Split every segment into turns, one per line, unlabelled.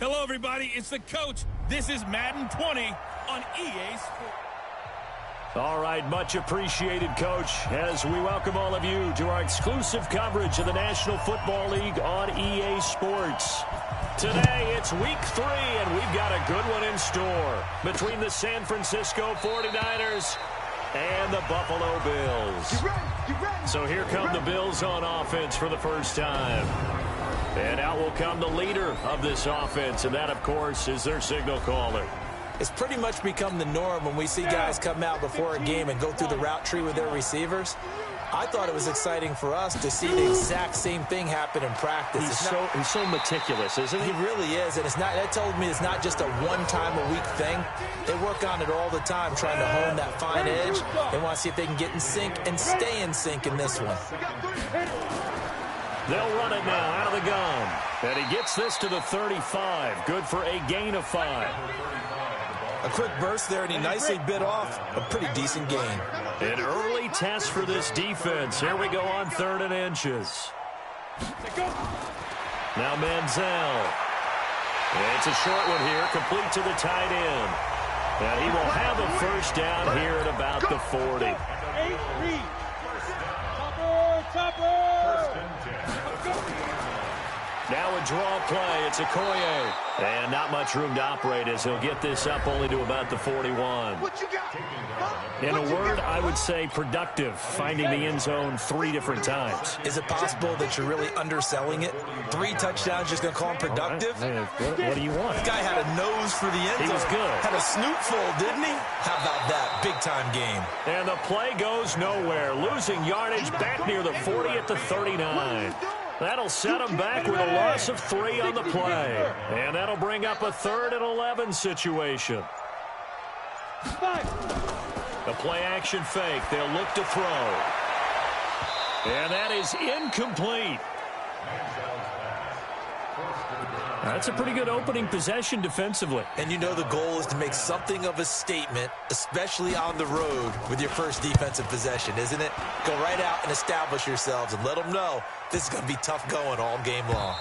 Hello, everybody. It's the coach. This is Madden 20 on EA Sports.
All right, much appreciated, Coach, as we welcome all of you to our exclusive coverage of the National Football League on EA Sports. Today, it's Week 3, and we've got a good one in store between the San Francisco 49ers and the Buffalo Bills. So here come the Bills on offense for the first time. And out will come the leader of this offense, and that, of course, is their signal caller.
It's pretty much become the norm when we see guys come out before a game and go through the route tree with their receivers. I thought it was exciting for us to see the exact same thing happen in practice.
He's so meticulous, isn't he?
He really is, and that told me it's not just a one-time-a-week thing. They work on it all the time, trying to hone that fine edge. They want to see if they can get in sync and stay in sync in this one.
They'll run it now out of the gun. And he gets this to the 35. Good for a gain of 5.
A quick burst there, and he nicely bit off a pretty decent gain.
An early test for this defense. Here we go on 3rd and inches. Now Manziel. It's a short one here, complete to the tight end. And he will have a first down here at about the 40. Now a draw play. It's Okoye. And not much room to operate as he'll get this up only to about the 41. In a word, I would say productive, finding the end zone 3 different times.
Is it possible that you're really underselling it? 3 touchdowns, just going to call him productive?
Right. What do you want?
This guy had a nose for the end zone.
He was good.
Had a snootful, didn't he? How about that? Big-time game.
And the play goes nowhere. Losing yardage back near the 40 at the 39. That'll set them back with a loss of 3 on the play. And that'll bring up a 3rd and 11 situation. The play-action fake. They'll look to throw. And that is incomplete. That's a pretty good opening possession defensively.
And you know the goal is to make something of a statement, especially on the road with your first defensive possession, isn't it? Go right out and establish yourselves and let them know this is going to be tough going all game long.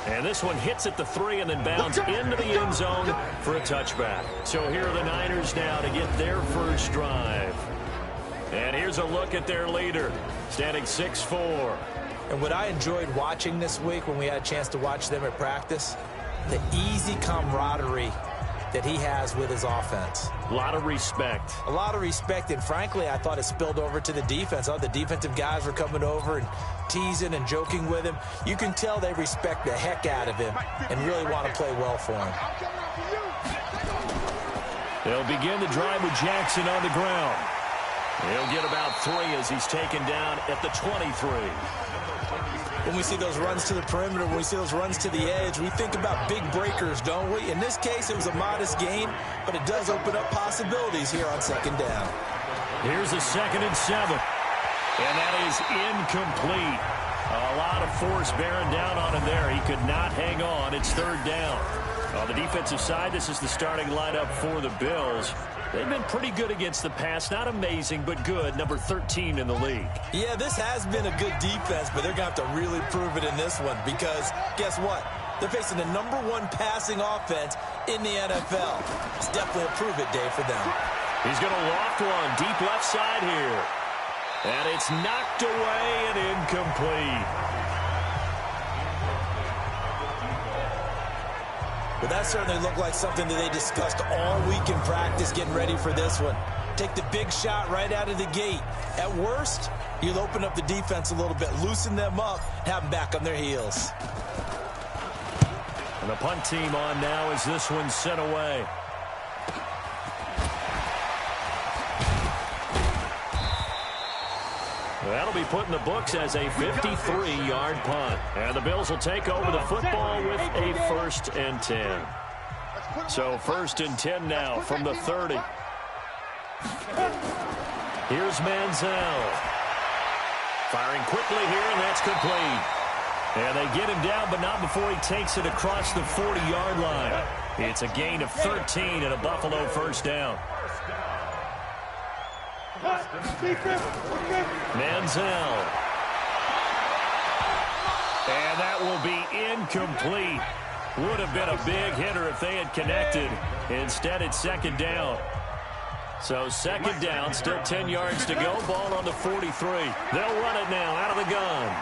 And this one hits at the 3 and then bounds into the end zone for a touchback. So here are the Niners now to get their first drive. And here's a look at their leader, standing 6'4".
And what I enjoyed watching this week when we had a chance to watch them at practice, the easy camaraderie that he has with his offense.
A lot of respect.
A lot of respect, and frankly, I thought it spilled over to the defense. All the defensive guys were coming over and teasing and joking with him. You can tell they respect the heck out of him and really want to play well for him.
They'll begin the drive with Jackson on the ground. He'll get about 3 as he's taken down at the 23.
When we see those runs to the perimeter, when we see those runs to the edge, we think about big breakers, don't we? In this case, it was a modest gain, but it does open up possibilities here on 2nd down.
Here's a 2nd and 7. And that is incomplete. A lot of force bearing down on him there. He could not hang on. It's 3rd down. On the defensive side, this is the starting lineup for the Bills. They've been pretty good against the pass. Not amazing, but good. Number 13 in the league.
Yeah, this has been a good defense, but they're going to have to really prove it in this one because guess what? They're facing the number 1 passing offense in the NFL. It's definitely a prove-it day for them.
He's going to loft one deep left side here. And it's knocked away and incomplete.
But that certainly looked like something that they discussed all week in practice getting ready for this one. Take the big shot right out of the gate. At worst, you'll open up the defense a little bit, loosen them up, have them back on their heels.
And the punt team on now as this one's sent away. That'll be put in the books as a 53-yard punt. And the Bills will take over the football with a 1st and 10. So 1st and 10 now from the 30. Here's Manziel. Firing quickly here, and that's complete. And they get him down, but not before he takes it across the 40-yard line. It's a gain of 13 and a Buffalo 1st down. Manziel. And that will be incomplete. Would have been a big hitter if they had connected. Instead, it's second down. So second down, still 10 yards to go. Ball on the 43. They'll run it now out of the gun.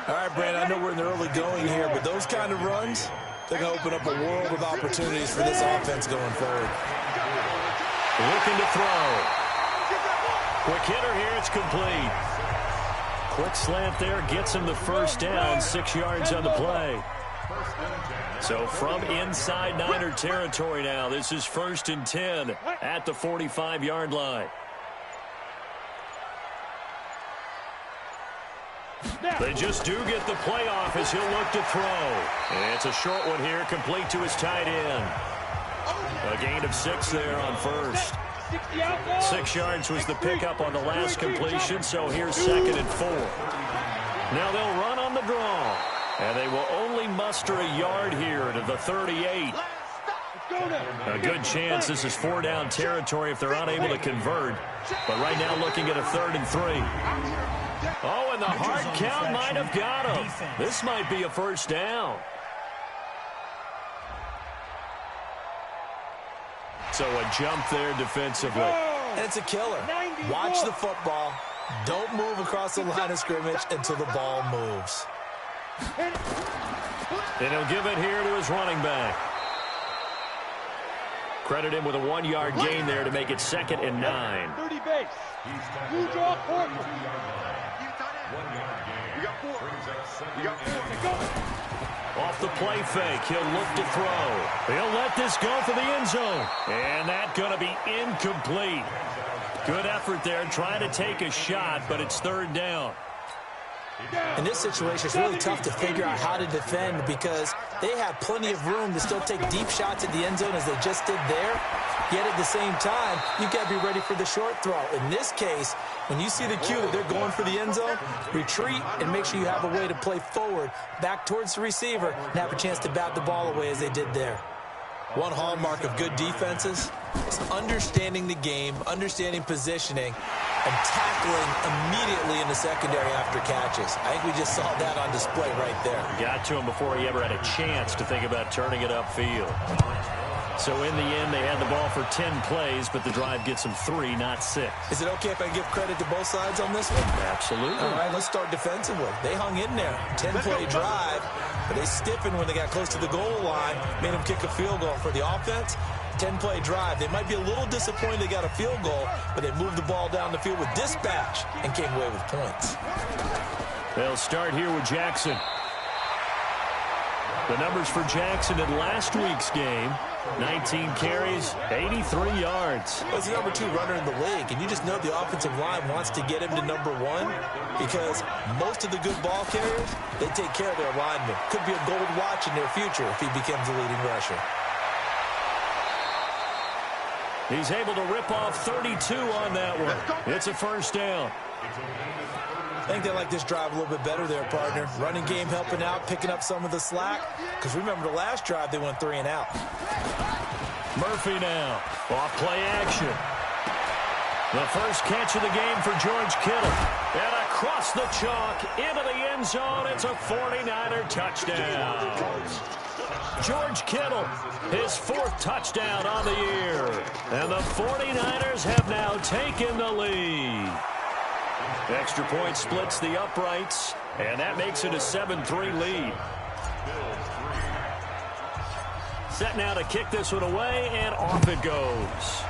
All right, Brandon, I know we're in the early going here, but those kind of runs, they're going to open up a world of opportunities for this offense going forward.
Looking to throw. Quick hitter here, it's complete. Quick slant there, gets him the first down, 6 yards on the play. So from inside Niner territory now, this is 1st and 10 at the 45-yard line. They just do get the play off as he'll look to throw. And it's a short one here, complete to his tight end. A gain of 6 there on first. 6 yards was the pickup on the last completion, so here's 2nd and 4. Now they'll run on the draw. And they will only muster a yard here to the 38. A good chance this is 4-down territory if they're unable to convert. But right now looking at a 3rd and 3. Oh, and the hard count might have got him. This might be a first down. So a jump there defensively.
And it's a killer. Watch the football. Don't move across the line of scrimmage until the ball moves.
And he'll give it here to his running back. Credit him with a 1-yard gain there to make it 2nd and 9.
30 base. You draw 4.
Off the play fake, he'll look to throw. He'll let this go for the end zone. And that's going to be incomplete. Good effort there, trying to take a shot, but it's 3rd down.
In this situation, it's really tough to figure out how to defend because they have plenty of room to still take deep shots at the end zone as they just did there. Yet at the same time, you've got to be ready for the short throw. In this case, when you see the cue that they're going for the end zone, retreat and make sure you have a way to play forward, back towards the receiver, and have a chance to bat the ball away as they did there. One hallmark of good defenses is understanding the game, understanding positioning, and tackling immediately in the secondary after catches. I think we just saw that on display right there.
Got to him before he ever had a chance to think about turning it upfield. So in the end, they had the ball for 10 plays, but the drive gets them 3, not 6.
Is it okay if I give credit to both sides on this one?
Absolutely.
All right, let's start defensively. They hung in there. 10-play drive, but they stiffened when they got close to the goal line, made them kick a field goal. For the offense, 10-play drive. They might be a little disappointed they got a field goal, but they moved the ball down the field with dispatch and came away with points.
They'll start here with Jackson. The numbers for Jackson in last week's game: 19 carries, 83 yards.
Well, he's the number 2 runner in the league, and you just know the offensive line wants to get him to number 1 because most of the good ball carriers, they take care of their linemen. Could be a gold watch in their future if he becomes the leading rusher.
He's able to rip off 32 on that one. It's a first down.
I think they like this drive a little bit better there, partner. Running game helping out, picking up some of the slack. Because remember, the last drive, they went 3 and out.
Murphy now. Off play action. The first catch of the game for George Kittle. And across the chalk, into the end zone. It's a 49er touchdown. George Kittle, his 4th touchdown on the year. And the 49ers have now taken the lead. Extra point splits the uprights, and that makes it a 7-3 lead. Set now to kick this one away, and off it goes.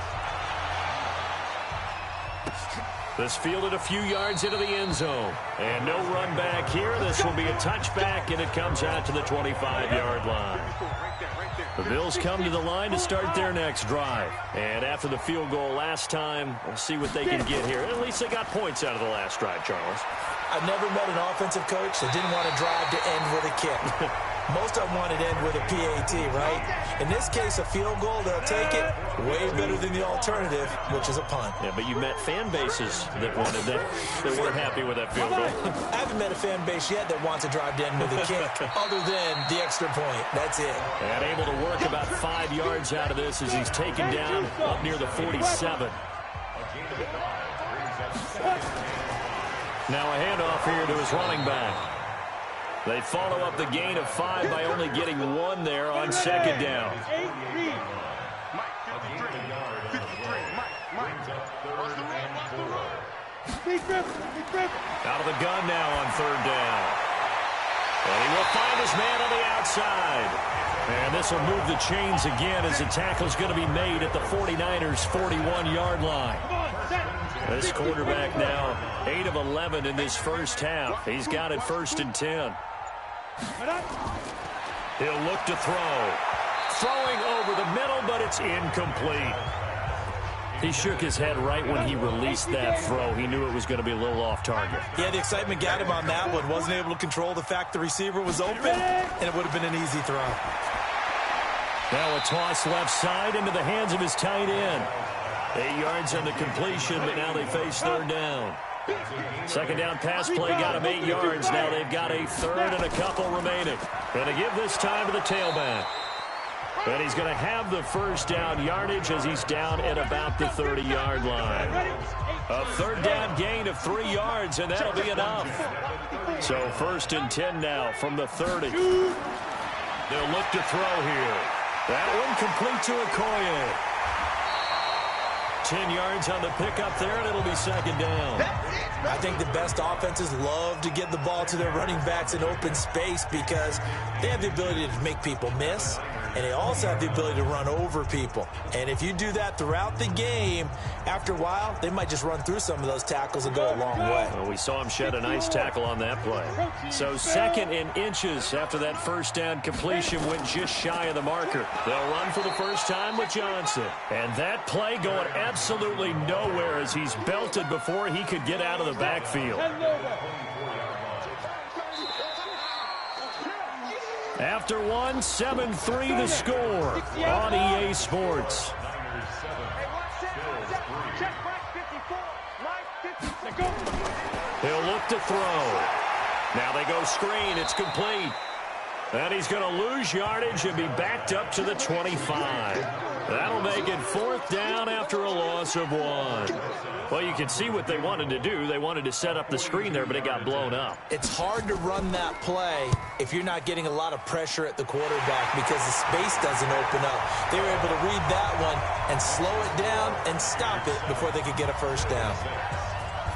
This fielded a few yards into the end zone. And no run back here. This will be a touchback, and it comes out to the 25-yard line. The Bills come to the line to start their next drive. And after the field goal last time, we'll see what they can get here. At least they got points out of the last drive, Charles.
I've never met an offensive coach that didn't want to drive to end with a kick. Most of them want it to end with a PAT, right? In this case, a field goal, they'll take it. Way better than the alternative, which is a punt.
Yeah, but you met fan bases that wanted that. They weren't happy with that field goal.
I haven't met a fan base yet that wants to drive to end with a kick, other than the extra point. That's it.
And able to work about 5 yards out of this as he's taken down up near the 47. Now a handoff here to his running back. They follow up the gain of 5 by only getting 1 there on second down. Out of the gun now on third down. And he will find his man on the outside. And this will move the chains again as the tackle is going to be made at the 49ers' 41-yard line. This quarterback now 8 of 11 in this first half. He's got it 1st and 10. He'll look to throw. Throwing over the middle, but it's incomplete. He shook his head right when he released that throw. He knew it was going to be a little off target.
Yeah, the excitement got him on that one. Wasn't able to control the fact the receiver was open, and it would have been an easy throw.
Now a toss left side into the hands of his tight end. 8 yards on the completion, but now they face third down. Second down pass play got him 8 yards. Now they've got a third and a couple remaining. Going to give this time to the tailback. And he's going to have the first down yardage as he's down at about the 30-yard line. A third down gain of 3 yards, and that'll be enough. So 1st and 10 now from the 30. They'll look to throw here. That one complete to Okoye. 10 yards on the pickup there, and it'll be second down.
I think the best offenses love to get the ball to their running backs in open space because they have the ability to make people miss, and they also have the ability to run over people. And if you do that throughout the game, after a while, they might just run through some of those tackles and go a long way.
Well, we saw him shed a nice tackle on that play. So 2nd and inches after that first down completion went just shy of the marker. They'll run for the first time with Johnson. And that play going absolutely nowhere as he's belted before he could get out of the backfield. After one, 7-3 the score on EA Sports. He'll look to throw. Now they go screen. It's complete. And he's going to lose yardage and be backed up to the 25. That'll make it 4th down after a loss of 1. Well, you can see what they wanted to do. They wanted to set up the screen there, but it got blown up.
It's hard to run that play if you're not getting a lot of pressure at the quarterback because the space doesn't open up. They were able to read that one and slow it down and stop it before they could get a first down.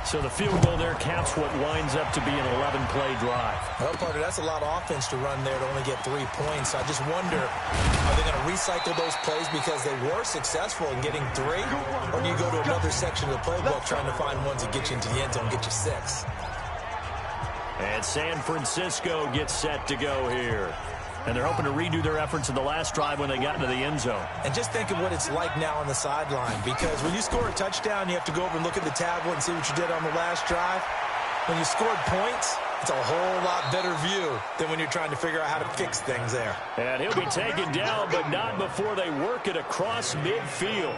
So the field goal there caps what winds up to be an 11-play drive.
Well, Carter, that's a lot of offense to run there to only get 3 points. I just wonder, are they going to recycle those plays because they were successful in getting 3? Or do you go to another section of the playbook trying to find ones that get you into the end zone and get you 6?
And San Francisco gets set to go here. And they're hoping to redo their efforts in the last drive when they got into the end zone.
And just think of what it's like now on the sideline, because when you score a touchdown, you have to go over and look at the tablet and see what you did on the last drive. When you scored points, it's a whole lot better view than when you're trying to figure out how to fix things there.
And he'll be taken down, but not before they work it across midfield.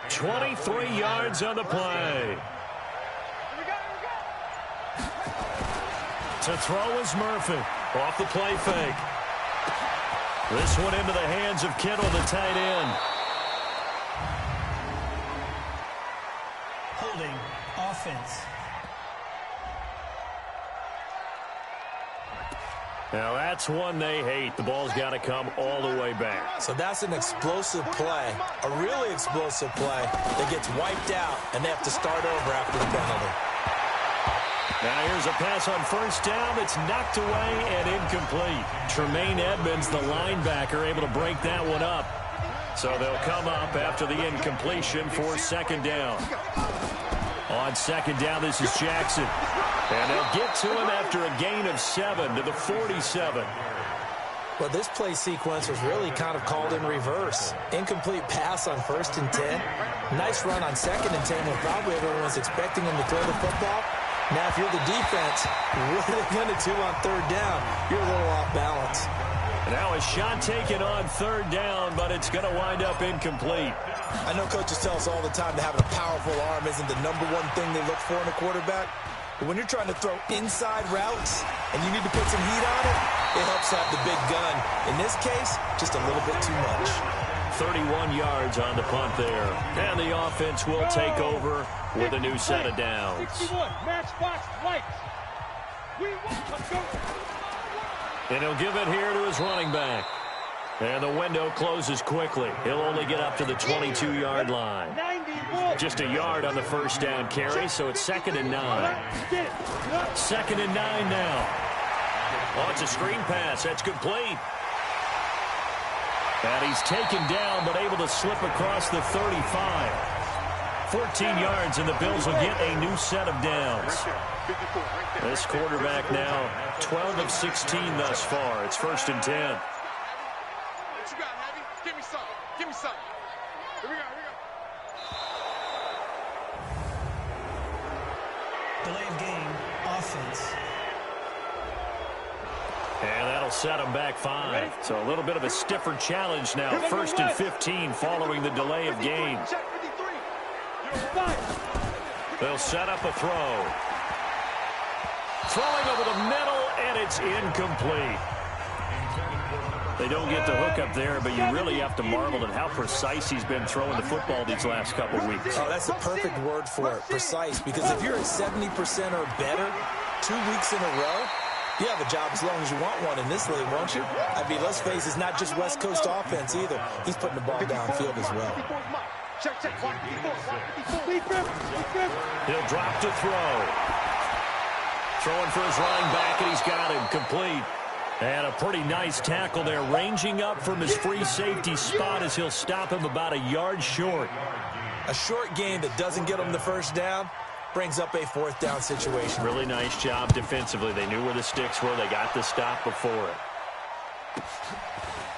23 yards on the play. To throw is Murphy. Off the play fake. This one into the hands of Kittle, the tight end.
Holding offense.
Now that's one they hate. The ball's got to come all the way back.
So that's an explosive play, a really explosive play that gets wiped out, and they have to start over after the penalty.
Now here's a pass on first down that's knocked away and incomplete. Tremaine Edmonds, the linebacker, able to break that one up. So they'll come up after the incompletion for second down. On second down, this is Jackson. And they'll get to him after a gain of 7 to the 47.
Well, this play sequence was really kind of called in reverse. Incomplete pass on 1st and 10. Nice run on 2nd and 10 when probably everyone was expecting him to throw the football. Now, if you're the defense, what are they going to do on 3rd down? You're a little off balance.
Now a shot taken on 3rd down, but it's going to wind up incomplete.
I know coaches tell us all the time that having a powerful arm isn't the #1 thing they look for in a quarterback. But when you're trying to throw inside routes and you need to put some heat on it, it helps have the big gun. In this case, just a little bit too much.
31 yards on the punt there. And the offense will take over with a new set of downs.
61, matchbox lights. We want to go.
And he'll give it here to his running back. And the window closes quickly. He'll only get up to the 22-yard line. Just a yard on the first down carry, so it's 2nd and 9. 2nd and 9 now. Oh, it's a screen pass. That's complete. And he's taken down, but able to slip across the 35. 14 yards, and the Bills will get a new set of downs. This quarterback now 12 of 16 thus far. It's 1st and 10.
What you got, Heavy? Give me some. Give me some. Here we go.
Delay of game, offense.
And that'll set him back 5. So a little bit of a stiffer challenge now. 1st and 15 following the delay of game. They'll set up a throw. Throwing over the middle, and it's incomplete. They don't get the hook up there, but you really have to marvel at how precise he's been throwing the football these last couple weeks.
Oh, that's a perfect word for it, precise, because if you're at 70% or better 2 weeks in a row, you have a job as long as you want one in this league, won't you? I mean, let's face it, it's not just West Coast offense either. He's putting the ball downfield as well.
He'll drop to throw. Throwing for his running back, and he's got him complete. And a pretty nice tackle there, ranging up from his free safety spot as he'll stop him about a yard short.
A short gain that doesn't get him the first down brings up a 4th down situation.
Really nice job defensively. They knew where the sticks were. They got the stop before it.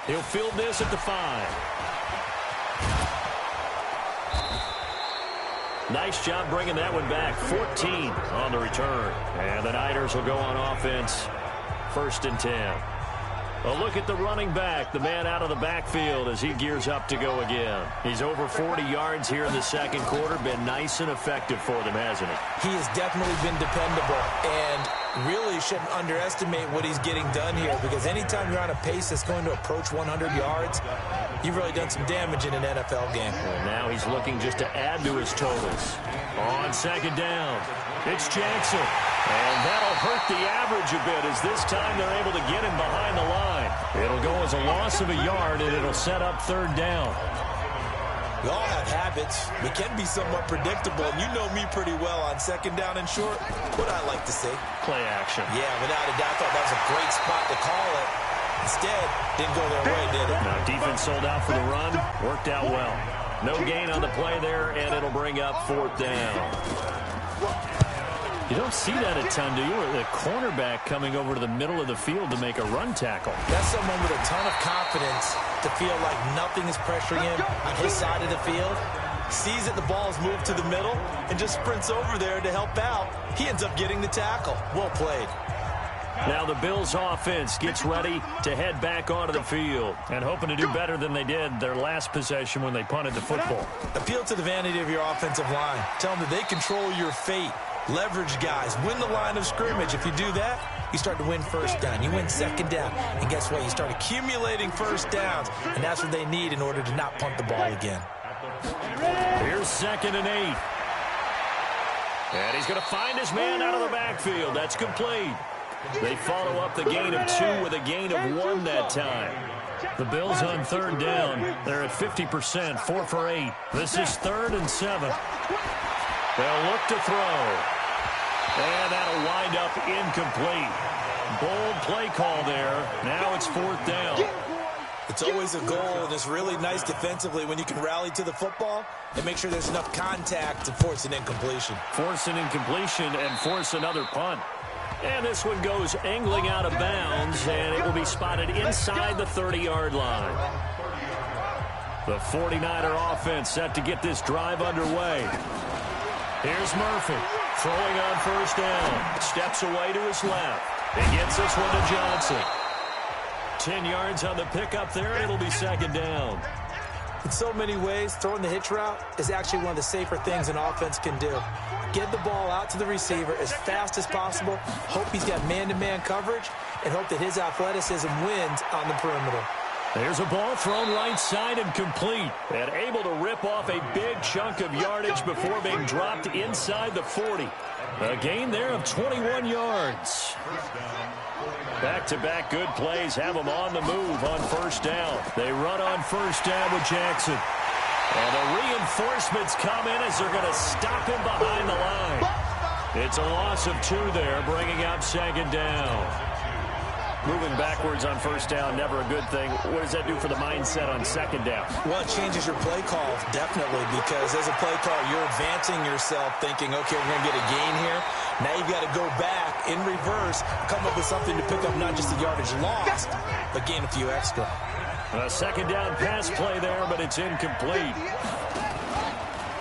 He'll field this at the 5. Nice job bringing that one back. 14 on the return. And the Niners will go on offense. 1st and 10. A look at the running back, the man out of the backfield as he gears up to go again. He's over 40 yards here in the second quarter. Been nice and effective for them, hasn't he?
He has definitely been dependable, and really shouldn't underestimate what he's getting done here, because anytime you're on a pace that's going to approach 100 yards, you've really done some damage in an NFL game.
And now he's looking just to add to his totals. On 2nd down, it's Jackson. And that'll hurt the average a bit as this time they're able to get him behind the line. It'll go as a loss of a yard, and it'll set up 3rd down.
We all have habits. We can be somewhat predictable, and you know me pretty well on 2nd down and short. What I like to see.
Play action.
Yeah, without a doubt, I thought that was a great spot to call it. Instead, didn't go their way, did it?
Now, defense sold out for the run. Worked out well. No gain on the play there, and it'll bring up 4th down. You don't see that a ton, do you? The cornerback coming over to the middle of the field to make a run tackle.
That's someone with a ton of confidence to feel like nothing is pressuring him on his side of the field. Sees that the ball is moved to the middle and just sprints over there to help out. He ends up getting the tackle. Well played.
Now the Bills offense gets ready to head back onto the field and hoping to do better than they did their last possession when they punted the football.
Appeal to the vanity of your offensive line. Tell them that they control your fate. Leverage guys. Win the line of scrimmage. If you do that, you start to win 1st down. You win 2nd down. And guess what? You start accumulating 1st downs. And that's what they need in order to not punt the ball again.
Here's 2nd and 8. And he's going to find his man out of the backfield. That's complete. They follow up the gain of 2 with a gain of 1 that time. The Bills on 3rd down. They're at 50%, 4 for 8. This is 3rd and 7. They'll look to throw. And that'll wind up incomplete. Bold play call there. Now it's 4th down.
It's always a goal, and it's really nice defensively when you can rally to the football and make sure there's enough contact to force an incompletion.
Force an incompletion and force another punt. And this one goes angling out of bounds, and it will be spotted inside the 30-yard line. The 49er offense set to get this drive underway. Here's Murphy, throwing on 1st down. Steps away to his left. He gets this one to Johnson. 10 yards on the pickup there, and it'll be 2nd down.
In so many ways, throwing the hitch route is actually one of the safer things an offense can do. Get the ball out to the receiver as fast as possible, hope he's got man-to-man coverage, and hope that his athleticism wins on the perimeter.
There's a ball thrown right side and complete. And able to rip off a big chunk of yardage before being dropped inside the 40. A gain there of 21 yards. Back-to-back good plays have them on the move on first down. They run on first down with Jackson. And the reinforcements come in as they're going to stop him behind the line. It's a loss of 2 there, bringing up second down. Moving backwards on first down, never a good thing. What does that do for the mindset on second down?
Well, it changes your play call, definitely, because as a play call, you're advancing yourself thinking, okay, we're going to get a gain here. Now you've got to go back in reverse, come up with something to pick up not just the yardage lost, but gain a few extra.
A second down pass play there, but it's incomplete.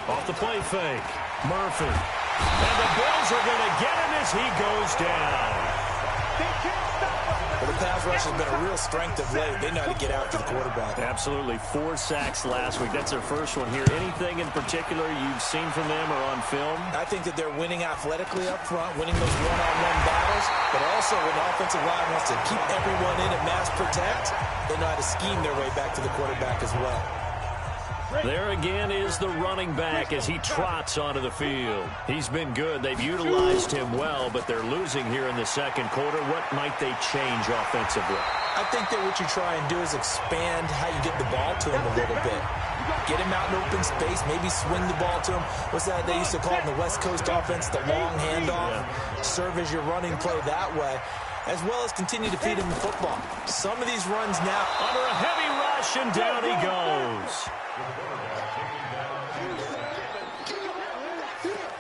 Off the play fake, Murphy. And the Bills are going to get him as he goes down.
Well, the pass rush has been a real strength of late. They know how to get out to the quarterback.
Absolutely. 4 sacks last week. That's their first one here. Anything in particular you've seen from them or on film?
I think that they're winning athletically up front, winning those one-on-one battles, but also when the offensive line wants to keep everyone in and mass protect, they know how to scheme their way back to the quarterback as well.
There again is the running back as he trots onto the field. He's been good. They've utilized him well, but they're losing here in the second quarter. What might they change offensively?
I think that what you try and do is expand how you get the ball to him a little bit. Get him out in open space, maybe swing the ball to him. What's that they used to call it in the West Coast offense, the long handoff? Yeah. Serve as your running play that way, as well as continue to feed him the football. Some of these runs now.
Under a heavy rush, and down he goes.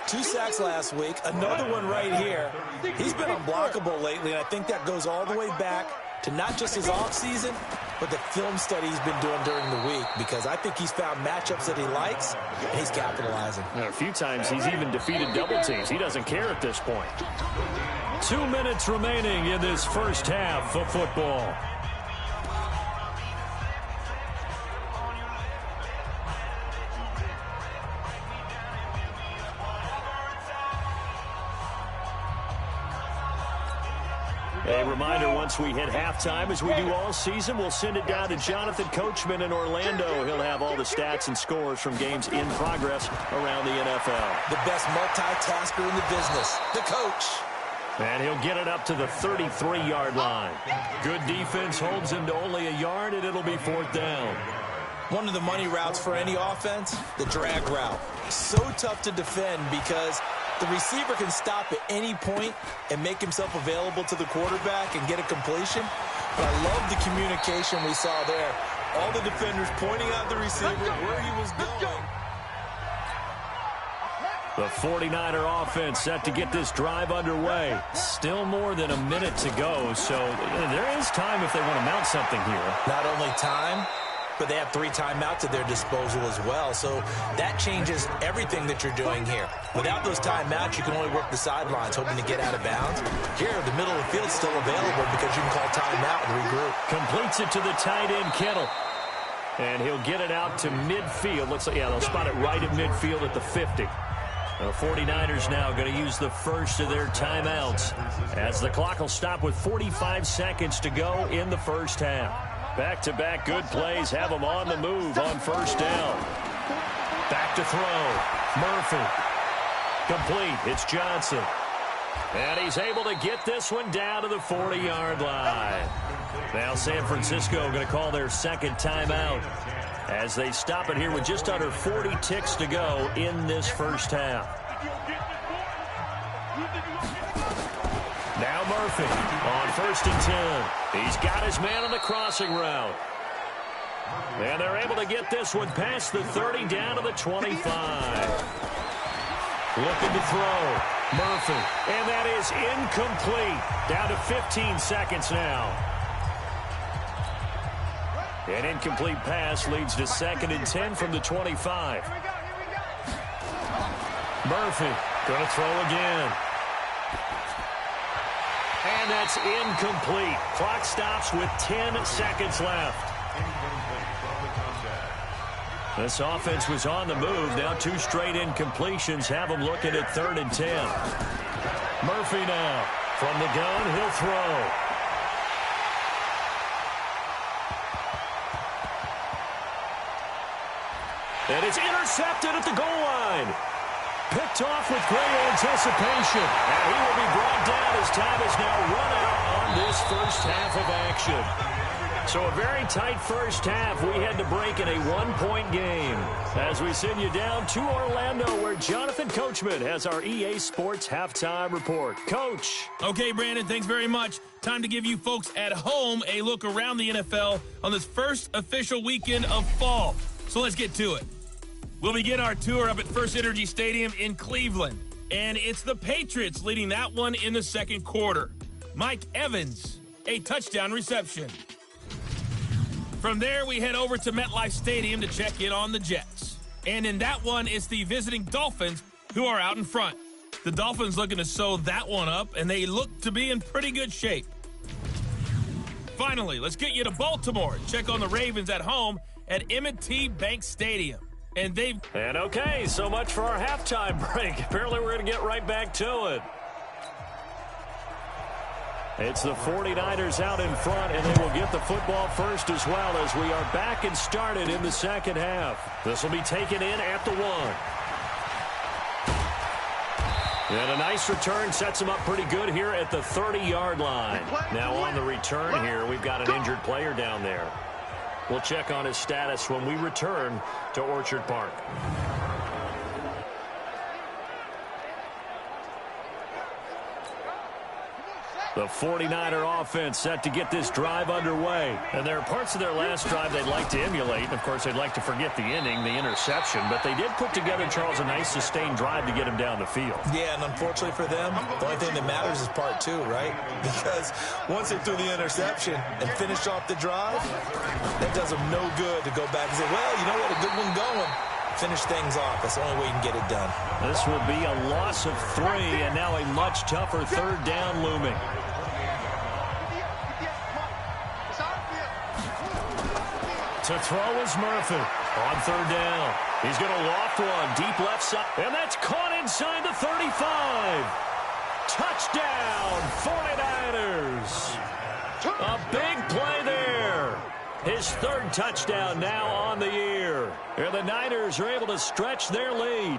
2 sacks last week, another one right here. He's been unblockable lately, and I think that goes all the way back to not just his offseason, but the film study he's been doing during the week, because I think he's found matchups that he likes, and he's capitalizing.
A few times he's even defeated double teams. He doesn't care at this point. 2 minutes remaining in this first half of football. A reminder, once we hit halftime, as we do all season, we'll send it down to Jonathan Coachman in Orlando. He'll have all the stats and scores from games in progress around the NFL.
The best multitasker in the business, the coach.
And he'll get it up to the 33-yard line. Good defense holds him to only a yard, and it'll be 4th down.
One of the money routes for any offense, the drag route. So tough to defend because the receiver can stop at any point and make himself available to the quarterback and get a completion. But I love the communication we saw there. All the defenders pointing out the receiver where he was going.
The 49er offense set to get this drive underway. Still more than a minute to go, so there is time if they want to mount something here.
Not only time, but they have 3 timeouts at their disposal as well. So that changes everything that you're doing here. Without those timeouts, you can only work the sidelines, hoping to get out of bounds. Here, the middle of the field's still available because you can call timeout and regroup.
Completes it to the tight end, Kittle. And he'll get it out to midfield. Looks like, yeah, they'll spot it right at midfield at the 50. The 49ers now going to use the first of their timeouts as the clock will stop with 45 seconds to go in the first half. Back-to-back good plays have them on the move on first down. Back to throw. Murphy. Complete. It's Johnson. And he's able to get this one down to the 40-yard line. Now San Francisco going to call their second timeout as they stop it here with just under 40 ticks to go in this first half. Now Murphy on 1st and 10. He's got his man on the crossing route. And they're able to get this one past the 30 down to the 25. Looking to throw. Murphy. And that is incomplete. Down to 15 seconds now. An incomplete pass leads to 2nd and 10 from the 25. Murphy going to throw again. And that's incomplete. Clock stops with 10 seconds left. This offense was on the move. Now 2 straight incompletions have them looking at 3rd and 10. Murphy now. From the gun, he'll throw. And it's intercepted at the goal line. Picked off with great anticipation. And he will be brought down as time is now run out on this first half of action. So a very tight first half. We had to break in a one-point game. As we send you down to Orlando, where Jonathan Coachman has our EA Sports Halftime Report. Coach.
Okay, Brandon, thanks very much. Time to give you folks at home a look around the NFL on this first official weekend of fall. So let's get to it. We'll begin our tour up at First Energy Stadium in Cleveland. And it's the Patriots leading that one in the second quarter. Mike Evans, a touchdown reception. From there, we head over to MetLife Stadium to check in on the Jets. And in that one, it's the visiting Dolphins who are out in front. The Dolphins looking to sew that one up, and they look to be in pretty good shape. Finally, let's get you to Baltimore and check on the Ravens at home at M&T Bank Stadium. And
okay, so much for our halftime break. Apparently, we're going to get right back to it. It's the 49ers out in front, and they will get the football first as well as we are back and started in the second half. This will be taken in at the 1. And a nice return sets him up pretty good here at the 30-yard line. Now on the return here, we've got an injured player down there. We'll check on his status when we return to Orchard Park. The 49er offense set to get this drive underway. And there are parts of their last drive they'd like to emulate. Of course, they'd like to forget the inning, the interception. But they did put together, Charles, a nice sustained drive to get him down the field.
Yeah, and unfortunately for them, the only thing that matters is part 2, right? Because once they threw the interception and finished off the drive, that does them no good to go back and say, well, you know what, a good one going. Finish things off. That's the only way you can get it done.
This will be a loss of 3, and now a much tougher third down looming. To throw is Murphy on third down. He's going to loft one deep left side, and that's caught inside the 35. Touchdown, 49ers. A big play there. His third touchdown now on the year. And the Niners are able to stretch their lead.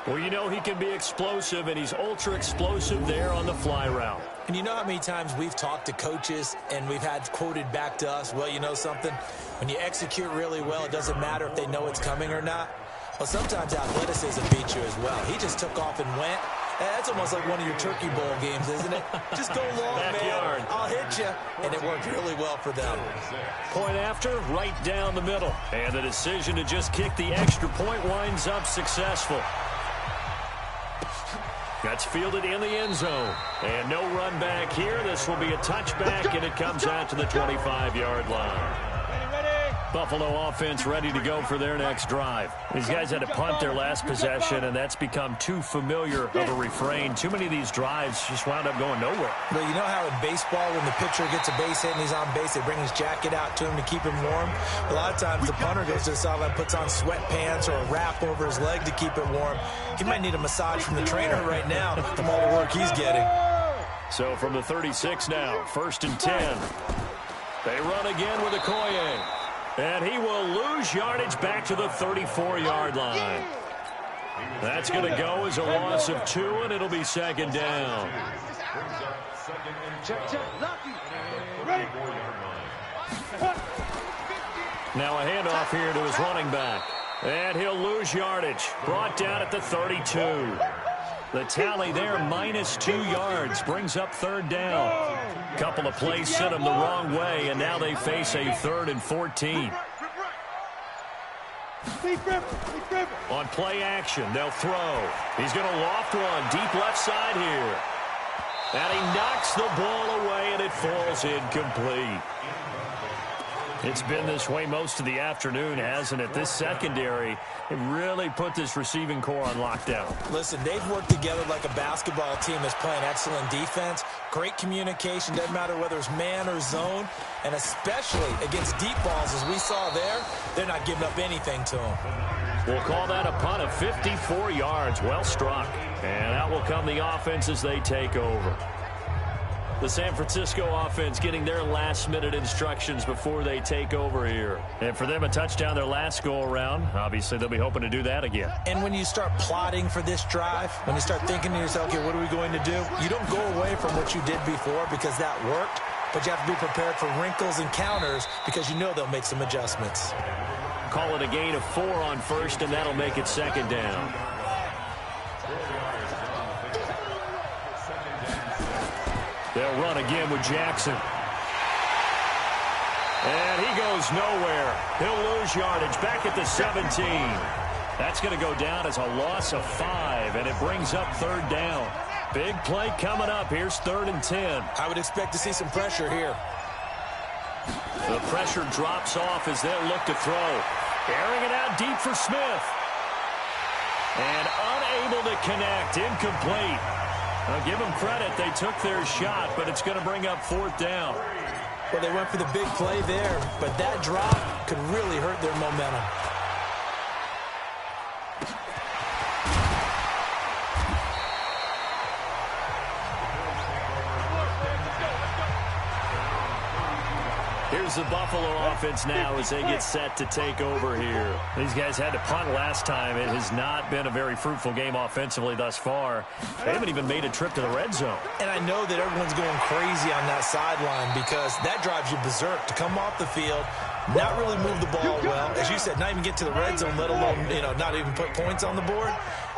Well, you know he can be explosive, and he's ultra-explosive there on the fly route.
And you know how many times we've talked to coaches and we've had quoted back to us, well, you know something? When you execute really well, it doesn't matter if they know it's coming or not. Well, sometimes athleticism beats you as well. He just took off and went. That's almost like one of your Turkey Bowl games, isn't it? Just go long, man. I'll hit you. And it worked really well for them.
Point after, right down the middle. And the decision to just kick the extra point winds up successful. That's fielded in the end zone. And no run back here. This will be a touchback, and it comes out to the 25-yard line. Buffalo offense ready to go for their next drive. These guys had to punt their last possession, and that's become too familiar of a refrain. Too many of these drives just wound up going nowhere.
But you know how in baseball, when the pitcher gets a base hit and he's on base, they bring his jacket out to him to keep him warm? A lot of times the punter goes to the sideline, puts on sweatpants or a wrap over his leg to keep it warm. He might need a massage from the trainer right now from all the work he's getting.
So from the 36 now, 1st and 10. They run again with Okoye. And he will lose yardage back to the 34-yard line. That's going to go as a loss of 2, and it'll be second down. Now a handoff here to his running back. And he'll lose yardage. Brought down at the 32. The tally there, -2 yards, brings up third down. Couple of plays sent him the wrong way, and now they face a 3rd and 14. On play action, they'll throw. He's going to loft one deep left side here. And he knocks the ball away, and it falls incomplete. It's been this way most of the afternoon, hasn't it? This secondary, it really put this receiving core on lockdown.
Listen, they've worked together like a basketball team that's playing excellent defense. Great communication, doesn't matter whether it's man or zone. And especially against deep balls, as we saw there, they're not giving up anything to them.
We'll call that a punt of 54 yards. Well struck. And out will come the offense as they take over. The San Francisco offense getting their last-minute instructions before they take over here. And for them, a touchdown their last go-around. Obviously, they'll be hoping to do that again.
And when you start plotting for this drive, when you start thinking to yourself, okay, what are we going to do? You don't go away from what you did before because that worked, but you have to be prepared for wrinkles and counters because you know they'll make some adjustments.
Call it a gain of 4 on first, and that'll make it second down. They'll run again with Jackson. And he goes nowhere. He'll lose yardage back at the 17. That's going to go down as a loss of 5, and it brings up third down. Big play coming up. Here's 3rd and 10.
I would expect to see some pressure here.
The pressure drops off as they'll look to throw. Airing it out deep for Smith. And unable to connect. Incomplete. I'll give them credit. They took their shot, but it's going to bring up 4th down.
Well, they went for the big play there, but that drop could really hurt their momentum.
Here's the Buffalo offense now as they get set to take over here. These guys had to punt last time. It has not been a very fruitful game offensively thus far. They haven't even made a trip to the red zone.
And I know that everyone's going crazy on that sideline because that drives you berserk to come off the field, not really move the ball well. As you said, not even get to the red zone, let alone, not even put points on the board.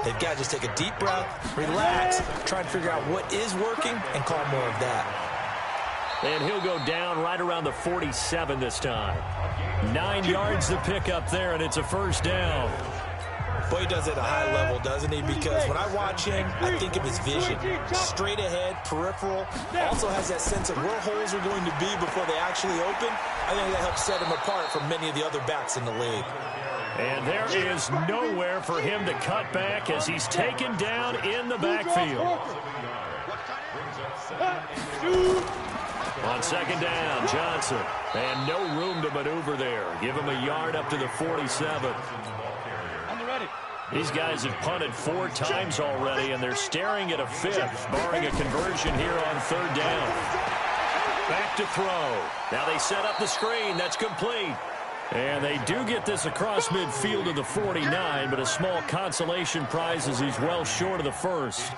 They've got to just take a deep breath, relax, try and figure out what is working, and call more of that.
And he'll go down right around the 47 this time. 9 yards to pick up there, and it's a first down.
Boy, he does it at a high level, doesn't he? Because when I watch him, I think of his vision. Straight ahead, peripheral. Also has that sense of where holes are going to be before they actually open. I think that helps set him apart from many of the other backs in the league.
And there is nowhere for him to cut back as he's taken down in the backfield. On second down, Johnson. And no room to maneuver there. Give him a yard up to the 47. These guys have punted 4 times already, and they're staring at a 5th, barring a conversion here on 3rd down. Back to throw. Now they set up the screen. That's complete. And they do get this across midfield to the 49, but a small consolation prize as he's well short of the first.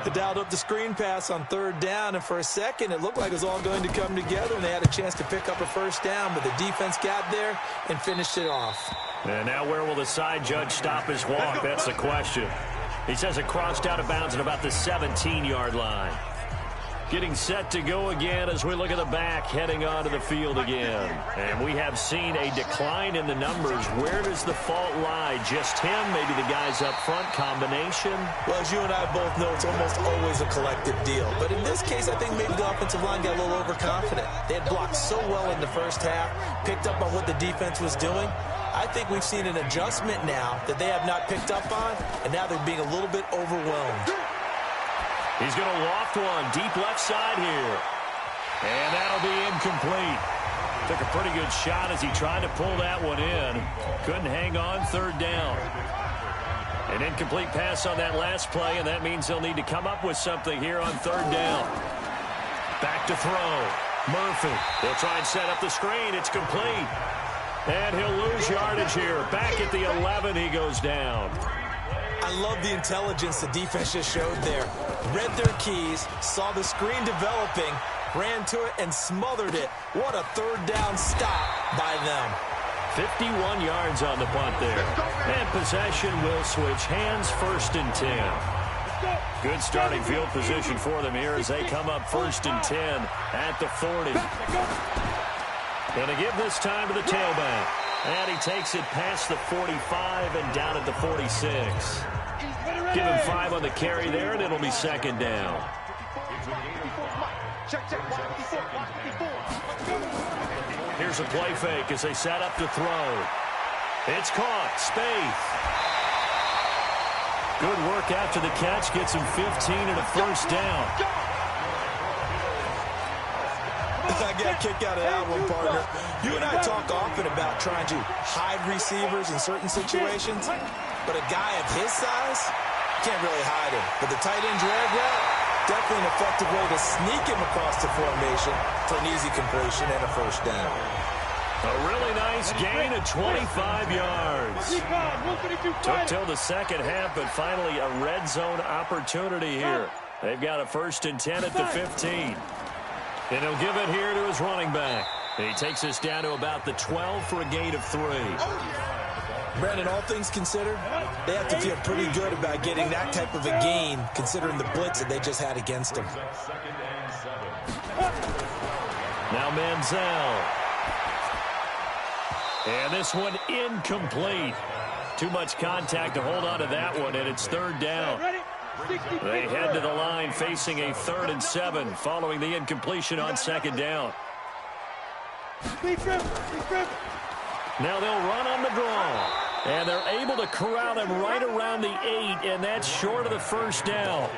They dialed up the screen pass on 3rd down, and for a second it looked like it was all going to come together, and they had a chance to pick up a first down, but the defense got there and finished it off.
And now where will the side judge stop his walk? That's the question. He says it crossed out of bounds at about the 17-yard line. Getting set to go again as we look at the back, heading onto the field again. And we have seen a decline in the numbers. Where does the fault lie? Just him, maybe the guys up front, combination?
Well, as you and I both know, it's almost always a collective deal. But in this case, I think maybe the offensive line got a little overconfident. They had blocked so well in the first half, picked up on what the defense was doing. I think we've seen an adjustment now that they have not picked up on, and now they're being a little bit overwhelmed.
He's going to loft one deep left side here. And that'll be incomplete. Took a pretty good shot as he tried to pull that one in. Couldn't hang on 3rd down. An incomplete pass on that last play, and that means they'll need to come up with something here on 3rd down. Back to throw. Murphy. He'll try and set up the screen. It's complete. And he'll lose yardage here. Back at the 11, he goes down.
I love the intelligence the defense just showed there. Read their keys, saw the screen developing, ran to it, and smothered it. What a 3rd down stop by them.
51 yards on the punt there. And possession will switch hands, 1st and 10. Good starting field position for them here as they come up 1st and 10 at the 40. Going to give this time to the tailback. And he takes it past the 45 and down at the 46. Give him 5 on the carry there, and it'll be 2nd down. Here's a play fake as they set up to throw. It's caught. Spaeth. Good work after the catch. Gets him 15 and a first down.
I got a kick out of that one, partner. You and I talk often about trying to hide receivers in certain situations, but a guy of his size can't really hide him. But the tight end drag route, Definitely an effective way to sneak him across the formation for an easy completion and a first down.
A really nice gain of 25 yards. Took till the second half, but finally a red zone opportunity here. They've got a 1st and 10 at the 15. And he'll give it here to his running back. He takes us down to about the 12 for a gain of 3.
Brandon, all things considered, they have to feel pretty good about getting that type of a gain, considering the blitz that they just had against them.
Now Manziel. And this one incomplete. Too much contact to hold on to that one, and it's 3rd down. They head to the line facing a 3rd and 7 following the incompletion on 2nd down. Now they'll run on the draw. And they're able to corral him right around the 8, and that's short of the 1st down.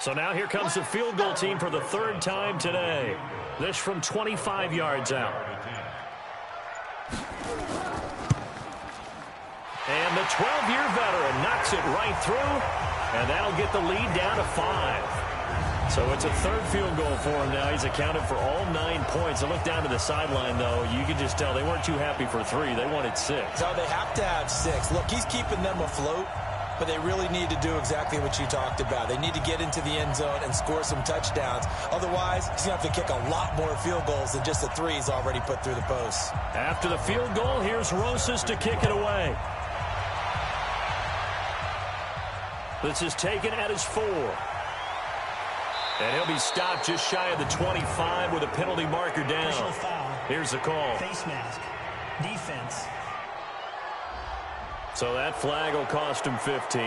So now here comes the field goal team for the 3rd time today. This from 25 yards out. And the 12-year veteran knocks it right through, and that'll get the lead down to 5. So it's a 3rd field goal for him now. He's accounted for all 9 points. I look down to the sideline, though. You can just tell they weren't too happy for 3. They wanted 6.
No, they have to have 6. Look, he's keeping them afloat, but they really need to do exactly what you talked about. They need to get into the end zone and score some touchdowns. Otherwise, he's going to have to kick a lot more field goals than just the 3 he's already put through the posts.
After the field goal, here's Rosas to kick it away. This is taken at his 4. And he'll be stopped just shy of the 25 with a penalty marker down. Here's the call.
Face mask. Defense.
So that flag will cost him 15.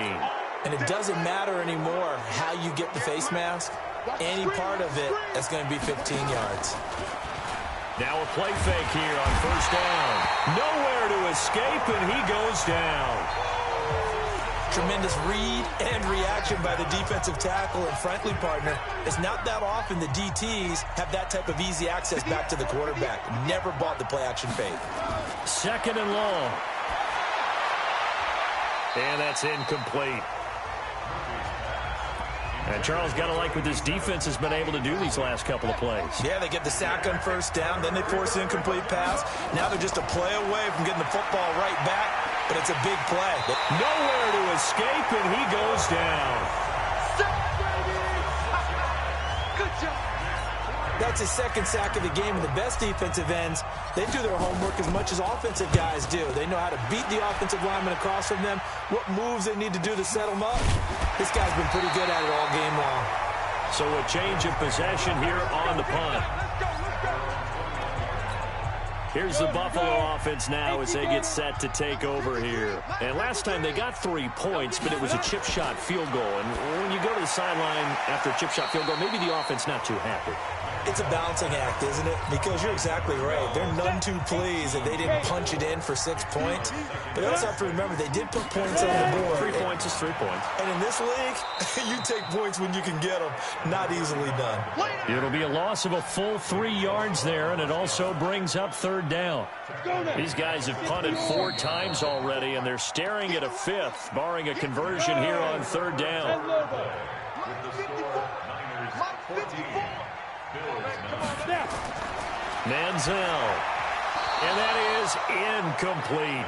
And it doesn't matter anymore how you get the face mask. Any part of it is going to be 15 yards.
Now a play fake here on 1st down. Nowhere to escape, and he goes down.
Tremendous read and reaction by the defensive tackle, and frankly, partner, it's not that often the DTs have that type of easy access back to the quarterback. Never bought the play-action fake.
2nd and long. And that's incomplete. And Charles, got to like what this defense has been able to do these last couple of plays.
Yeah, they get the sack on 1st down, then they force an incomplete pass. Now they're just a play away from getting the football right back, but it's a big play.
Nowhere to escape, and he goes down.
Good job.
That's his 2nd sack of the game, and the best defensive ends, they do their homework as much as offensive guys do. They know how to beat the offensive lineman across from them, what moves they need to do to set them up. This guy's been pretty good at it all game long.
So a change of possession here on the punt. Here's the Buffalo offense now as they get set to take over here. And last time they got 3 points, but it was a chip shot field goal. And when you go to the sideline after a chip shot field goal, maybe the offense not too happy.
It's a balancing act, isn't it? Because you're exactly right. They're none too pleased that they didn't punch it in for 6 points. But you also have to remember, they did put points on the board.
3 points is 3 points.
And in this league, you take points when you can get them. Not easily done.
It'll be a loss of a full 3 yards there, and it also brings up 3rd down. These guys have punted 4 times already, and they're staring at a 5th, barring a conversion here on 3rd down. Manziel. And that is incomplete.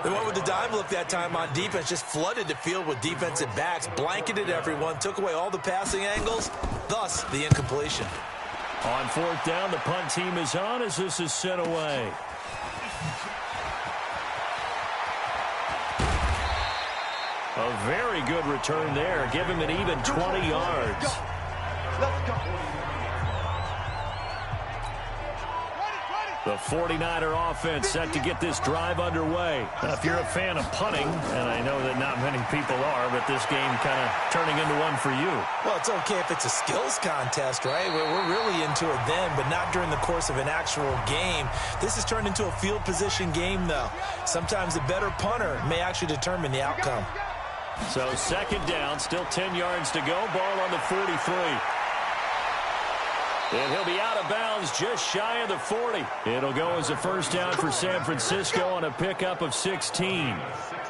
They went with the dime look that time on defense, just flooded the field with defensive backs, blanketed everyone, took away all the passing angles, thus the incompletion.
On 4th down, the punt team is on as this is sent away. A very good return there. Give him an even 20 yards.
Let's go.
The 49er offense set to get this drive underway. Now, if you're a fan of punting, and I know that not many people are, but this game kind of turning into one for you.
Well, it's okay if it's a skills contest, right? We're really into it then, but not during the course of an actual game. This has turned into a field position game, though. Sometimes the better punter may actually determine the outcome.
So 2nd down, still 10 yards to go. Ball on the 43. And he'll be out of bounds just shy of the 40. It'll go as a first down for San Francisco on a pickup of 16.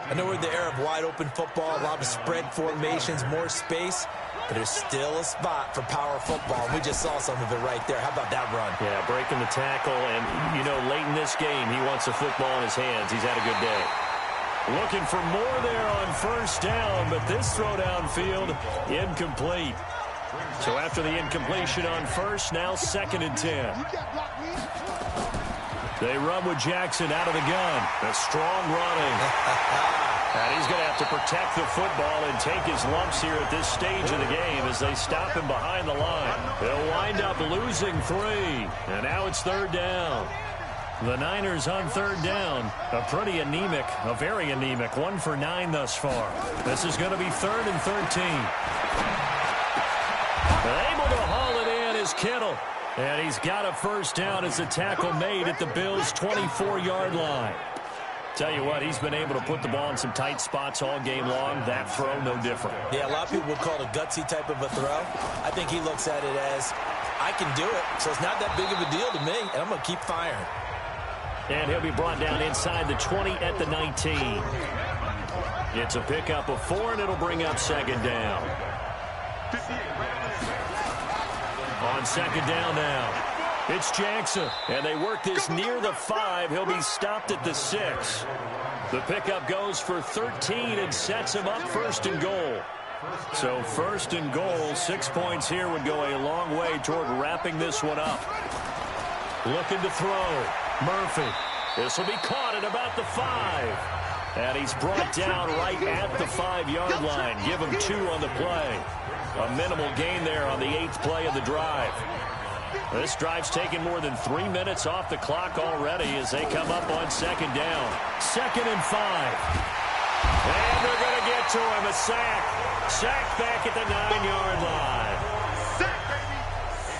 I know we're in the era of wide-open football, a lot of spread formations, more space, but there's still a spot for power football. We just saw some of it right there. How about that run?
Yeah, breaking the tackle, and, you know, late in this game, he wants the football in his hands. He's had a good day. Looking for more there on first down, but this throw downfield, incomplete. So after the incompletion on first, now 2nd and 10. They run with Jackson out of the gun. A strong running. And he's going to have to protect the football and take his lumps here at this stage of the game as they stop him behind the line. They'll wind up losing 3. And now it's 3rd down. The Niners on 3rd down. A pretty anemic, a very anemic 1 for 9 thus far. This is going to be 3rd and 13. Able to haul it in is Kittle. And he's got a first down as the tackle made at the Bills' 24-yard line. Tell you what, he's been able to put the ball in some tight spots all game long. That throw, no different.
Yeah, a lot of people would call it a gutsy type of a throw. I think he looks at it as, I can do it, so it's not that big of a deal to me, and I'm going to keep firing.
And he'll be brought down inside the 20 at the 19. It's a pickup of 4, and it'll bring up 2nd down. On 2nd down now. It's Jackson, and they work this near the 5. He'll be stopped at the 6. The pickup goes for 13 and sets him up 1st and goal. So 1st and goal, 6 points here would go a long way toward wrapping this one up. Looking to throw. Murphy. This will be caught at about the 5. And he's brought down right at the 5-yard line. Give him 2 on the play. A minimal gain there on the 8th play of the drive. This drive's taken more than 3 minutes off the clock already as they come up on 2nd down. 2nd and 5. And they're going to get to him. A sack. Sack back at the 9-yard line.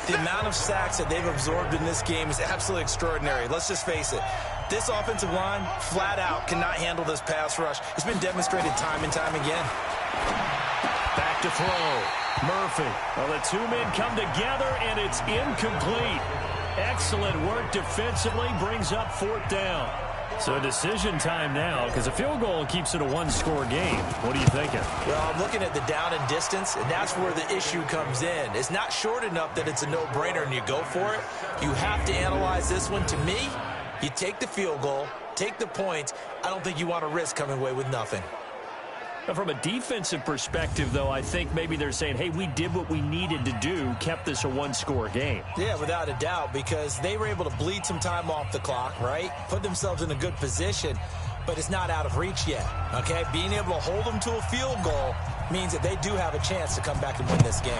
The amount of sacks that they've absorbed in this game is absolutely extraordinary. Let's just face it. This offensive line, flat out, cannot handle this pass rush. It's been demonstrated time and time again.
Back to throw. Murphy. Well, the 2 men come together, and it's incomplete. Excellent work defensively. Brings up 4th down. So decision time now, because a field goal keeps it a 1-score game. What are you thinking?
Well, I'm looking at the down and distance, and that's where the issue comes in. It's not short enough that it's a no-brainer and you go for it. You have to analyze this one. To me, you take the field goal, take the points. I don't think you want to risk coming away with nothing.
From a defensive perspective, though, I think maybe they're saying, hey, we did what we needed to do, kept this a 1-score game.
Yeah, without a doubt, because they were able to bleed some time off the clock, right? Put themselves in a good position, but it's not out of reach yet, okay? Being able to hold them to a field goal means that they do have a chance to come back and win this game.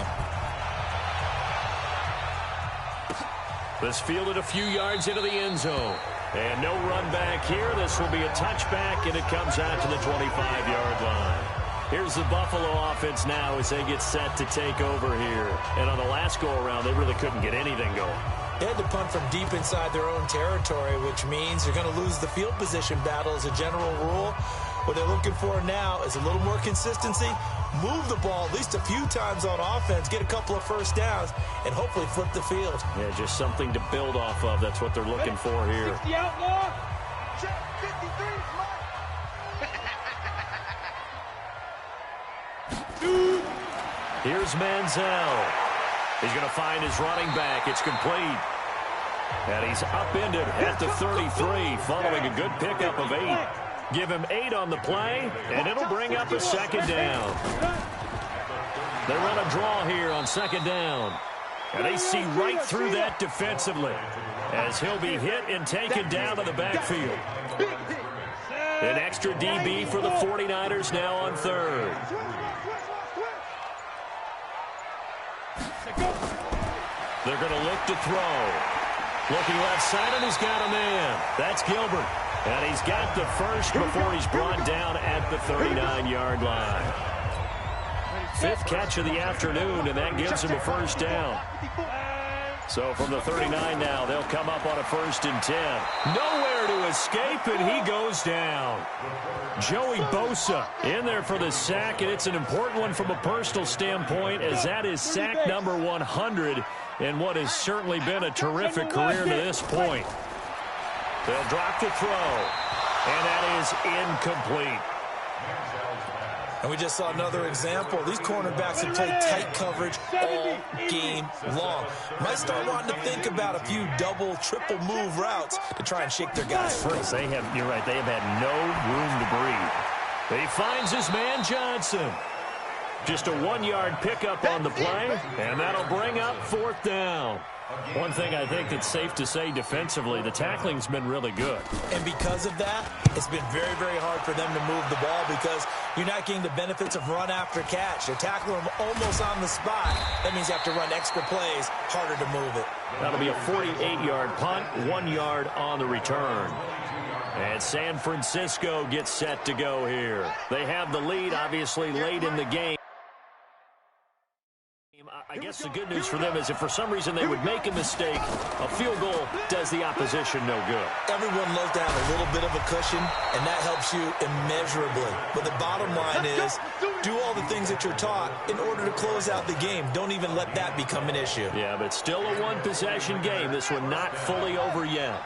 This fielded a few yards into the end zone. And no run back here. This will be a touchback, and it comes out to the 25-yard line. Here's the Buffalo offense now as they get set to take over here. And on the last go-around, they really couldn't get anything going.
They had to punt from deep inside their own territory, which means they're going to lose the field position battle as a general rule. What they're looking for now is a little more consistency, move the ball at least a few times on offense, get a couple of first downs, and hopefully flip the field.
Yeah, just something to build off of. That's what they're looking for here.
50 outlaw. Check 53.
Here's Manziel. He's going to find his running back. It's complete. And he's upended at the 33 following a good pickup of 8. Give him 8 on the play, and it'll bring up a 2nd down. They run a draw here on 2nd down. And they see right through that defensively as he'll be hit and taken down to the backfield. An extra DB for the 49ers now on 3rd. They're going to look to throw. Looking left side, and he's got a man. That's Gilbert. And he's got the first before he's brought down at the 39-yard line. 5th catch of the afternoon, and that gives him a first down. So from the 39 now, they'll come up on a 1st and 10. Nowhere to escape, and he goes down. Joey Bosa in there for the sack, and it's an important one from a personal standpoint, as that is sack number 100 in what has certainly been a terrific career to this point. They'll drop the throw, and that is incomplete.
And we just saw another example. These cornerbacks have played tight coverage all game long. Might start wanting to think about a few double, triple move routes to try and shake their guys free.
You're right, they have had no room to breathe. He finds his man Johnson. Just a 1-yard pickup on the play, and that'll bring up 4th down. One thing I think that's safe to say defensively, the tackling's been really good.
And because of that, it's been very, very hard for them to move the ball because you're not getting the benefits of run after catch. They're tackling them almost on the spot. That means you have to run extra plays, harder to move it.
That'll be a 48-yard punt, 1 yard on the return. And San Francisco gets set to go here. They have the lead, obviously, late in the game. I guess the good news for them is if for some reason they would make a mistake, a field goal does the opposition no good.
Everyone loves to have a little bit of a cushion, and that helps you immeasurably. But the bottom line is, do all the things that you're taught in order to close out the game. Don't even let that become an issue.
Yeah, but still a one-possession game. This one not fully over yet.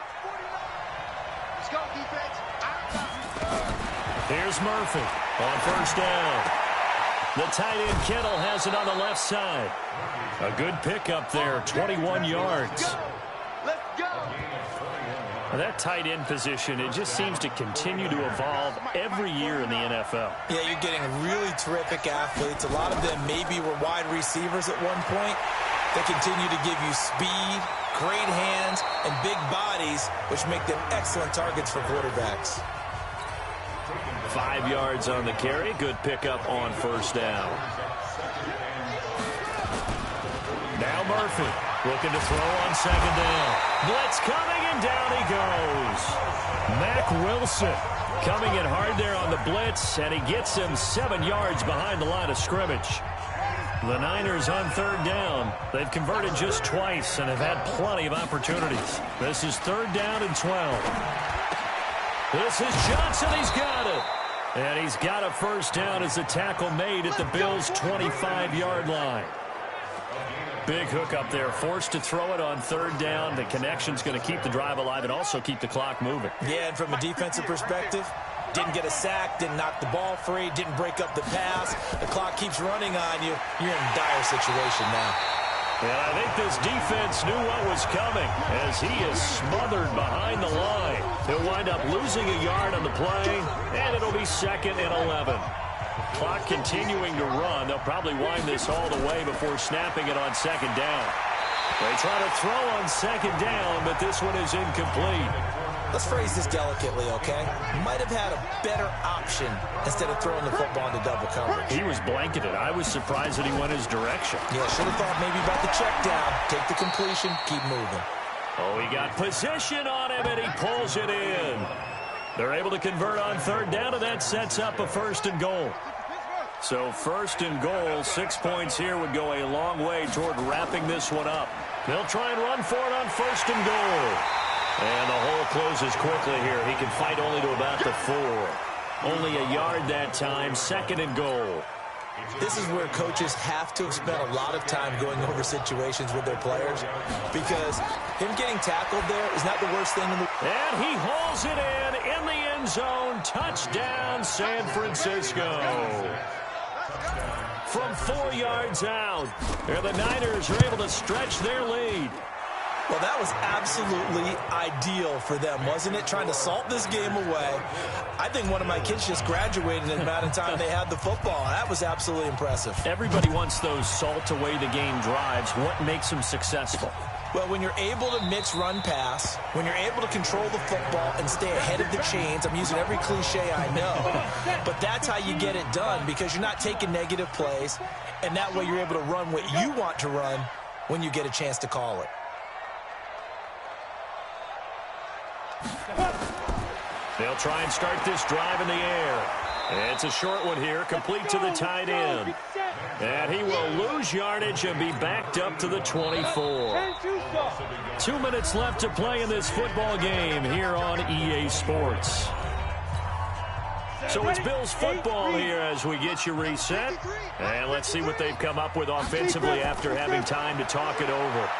Here's Murphy on 1st down. The tight end Kittle has it on the left side. A good pickup there, 21 yards. That tight end position, it just seems to continue to evolve every year in the NFL.
Yeah, you're getting really terrific athletes. A lot of them maybe were wide receivers at one point. They continue to give you speed, great hands, and big bodies, which make them excellent targets for quarterbacks.
5 yards on the carry. Good pickup on 1st down. Now Murphy looking to throw on 2nd down. Blitz coming, and down he goes. Mack Wilson coming in hard there on the blitz, and he gets him 7 yards behind the line of scrimmage. The Niners on 3rd down. They've converted just twice and have had plenty of opportunities. This is 3rd down and 12. This is Johnson. He's got it. And he's got a 1st down as the tackle made at the Bills' 25-yard line. Big hook up there. Forced to throw it on 3rd down. The connection's going to keep the drive alive and also keep the clock moving.
Yeah, and from a defensive perspective, didn't get a sack, didn't knock the ball free, didn't break up the pass. The clock keeps running on you. You're in a dire situation now.
And I think this defense knew what was coming as he is smothered behind the line. He'll wind up losing a yard on the play, and it'll be 2nd and 11. Clock continuing to run. They'll probably wind this all the way before snapping it on 2nd down. They try to throw on 2nd down, but this one is incomplete.
Let's phrase this delicately, okay? Might have had a better option instead of throwing the football into double coverage.
He was blanketed. I was surprised that he went his direction.
Yeah, should have thought maybe about the check down. Take the completion, keep moving.
Oh, he got position on him, and he pulls it in. They're able to convert on 3rd down, and that sets up a 1st and goal. So 1st and goal, 6 points here would go a long way toward wrapping this one up. They'll try and run for it on 1st and goal. And the hole closes quickly here. He can fight only to about the 4. Only a yard that time, 2nd and goal.
This is where coaches have to spend a lot of time going over situations with their players because him getting tackled there is not the worst thing in the world.
And he hauls it in the end zone. Touchdown, San Francisco. From 4 yards out, and the Niners are able to stretch their lead.
Well, that was absolutely ideal for them, wasn't it? Trying to salt this game away. I think one of my kids just graduated in the amount of time they had the football. That was absolutely impressive.
Everybody wants those salt-away-the-game drives. What makes them successful?
Well, when you're able to mix run-pass, when you're able to control the football and stay ahead of the chains, I'm using every cliche I know, but that's how you get it done because you're not taking negative plays, and that way you're able to run what you want to run when you get a chance to call it.
They'll try and start this drive in the air. It's a short one here, complete to the tight end. And he will lose yardage and be backed up to the 24. 2 minutes left to play in this football game here on EA Sports. So it's Bills football here as we get you reset. And let's see what they've come up with offensively after having time to talk it over.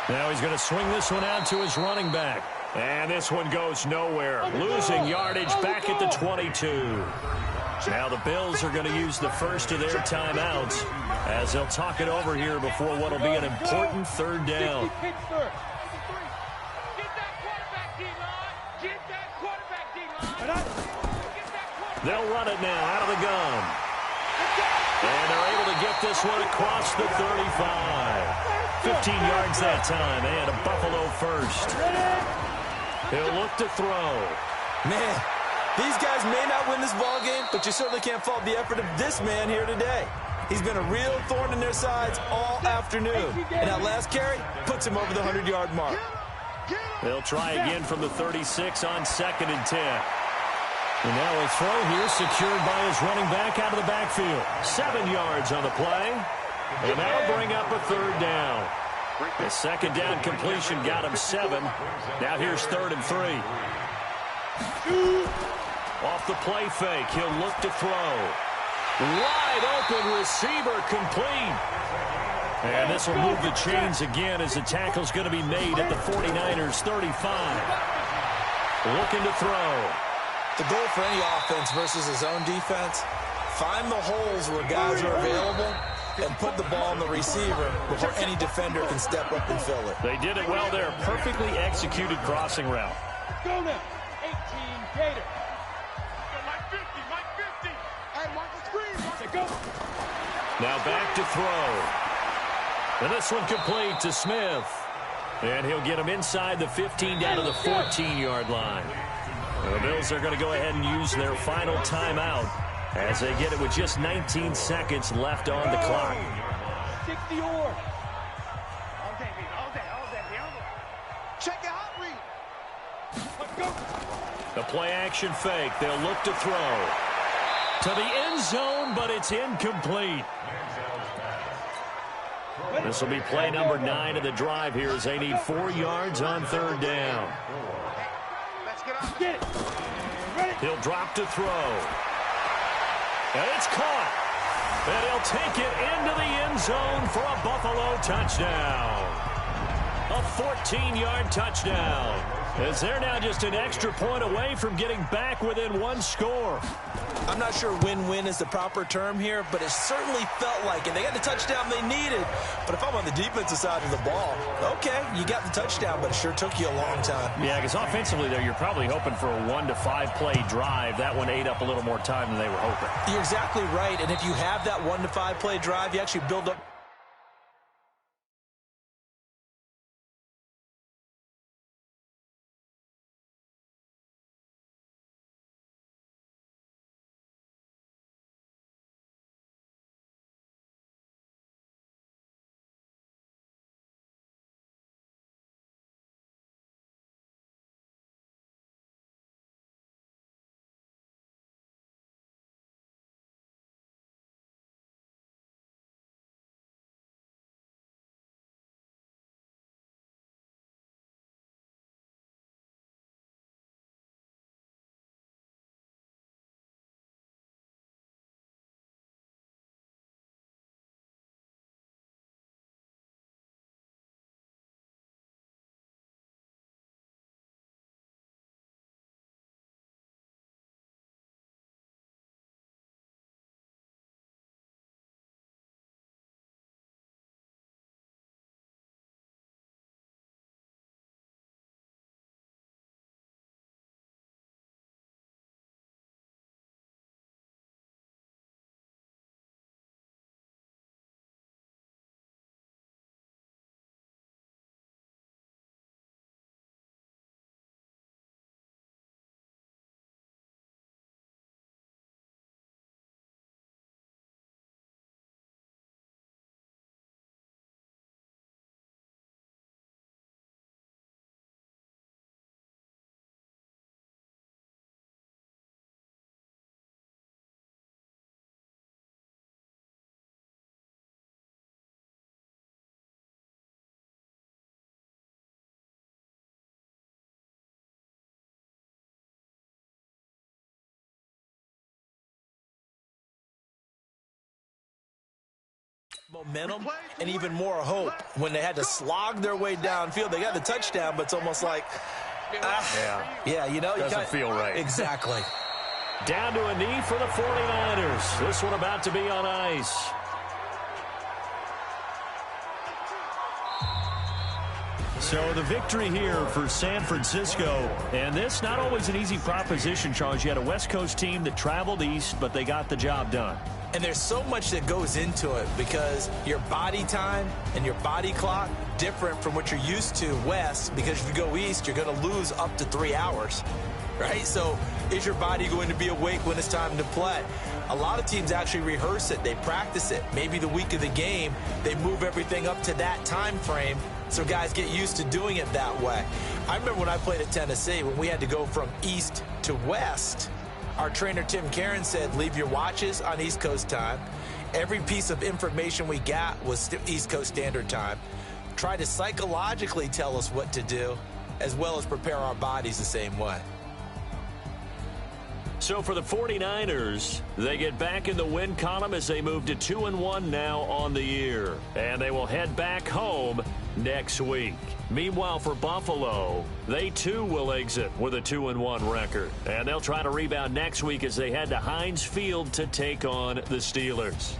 Now he's going to swing this one out to his running back. And this one goes nowhere. Losing yardage back at the 22. Now the Bills are going to use the first of their timeouts as they'll talk it over here before what will be an important third down. They'll run it now out of the gun. And they're able to get this one across the 35. 15 yards that time, and a Buffalo first. He'll look to throw.
Man, these guys may not win this ball game, but you certainly can't fault the effort of this man here today. He's been a real thorn in their sides all afternoon. And that last carry puts him over the 100-yard mark.
They'll try again from the 36 on 2nd and 10. And now a throw here secured by his running back out of the backfield. 7 yards on the play. And that'll bring up a third down. The second down completion got him 7. Now here's 3rd and 3. Off the play fake, he'll look to throw. Wide open receiver complete. And this will move the chains again as the tackle's going to be made at the 49ers 35. Looking to throw.
The goal for any offense versus his own defense, find the holes where guys are available and put the ball on the receiver before any defender can step up and fill it.
They did it well there. Perfectly executed crossing route.
Go now. 18 Gator. Mike 50, Mike 50. Hey, mark the screen. Go.
Now back to throw. And this one complete to Smith. And he'll get him inside the 15 down to the 14-yard line. The Bills are going to go ahead and use their final timeout as they get it with just 19 seconds left on the clock.
60 or. All day. Check it out, read. Let's go.
The play action fake. They'll look to throw. To the end zone, but it's incomplete. This will be play number 9 of the drive here as they need 4 yards on 3rd down.
Get it. Ready.
He'll drop to throw. And it's caught. And he'll take it into the end zone for a Buffalo touchdown. A 14-yard touchdown. As they're now just an extra point away from getting back within 1 score.
I'm not sure win-win is the proper term here, but it certainly felt like it. They got the touchdown they needed. But if I'm on the defensive side of the ball, okay, you got the touchdown, but it sure took you a long time.
Yeah, because offensively there, you're probably hoping for a 1 to 5 play drive. That one ate up a little more time than they were hoping.
You're exactly right, and if you have that 1 to 5 play drive, you actually build up Momentum and even more hope when they had to slog their way downfield. They got the touchdown, but it's almost like, yeah, you know,
doesn't feel right.
Exactly.
Down to a knee for the 49ers. This one about to be on ice. So the victory here for San Francisco. And this not always an easy proposition, Charles. You had a West Coast team that traveled east, but they got the job done.
And there's so much that goes into it because your body time and your body clock different from what you're used to west, because if you go east, you're going to lose up to 3 hours, right? So is your body going to be awake when it's time to play? A lot of teams actually rehearse it. They practice it. Maybe the week of the game, they move everything up to that time frame so guys get used to doing it that way. I remember when I played at Tennessee, when we had to go from east to west, our trainer, Tim Karen, said, leave your watches on East Coast time. Every piece of information we got was East Coast Standard Time. Try to psychologically tell us what to do, as well as prepare our bodies the same way.
So for the 49ers, they get back in the win column as they move to 2-1 now on the year. And they will head back home next week. Meanwhile, for Buffalo, they too will exit with a 2-1 record. And they'll try to rebound next week as they head to Heinz Field to take on the Steelers.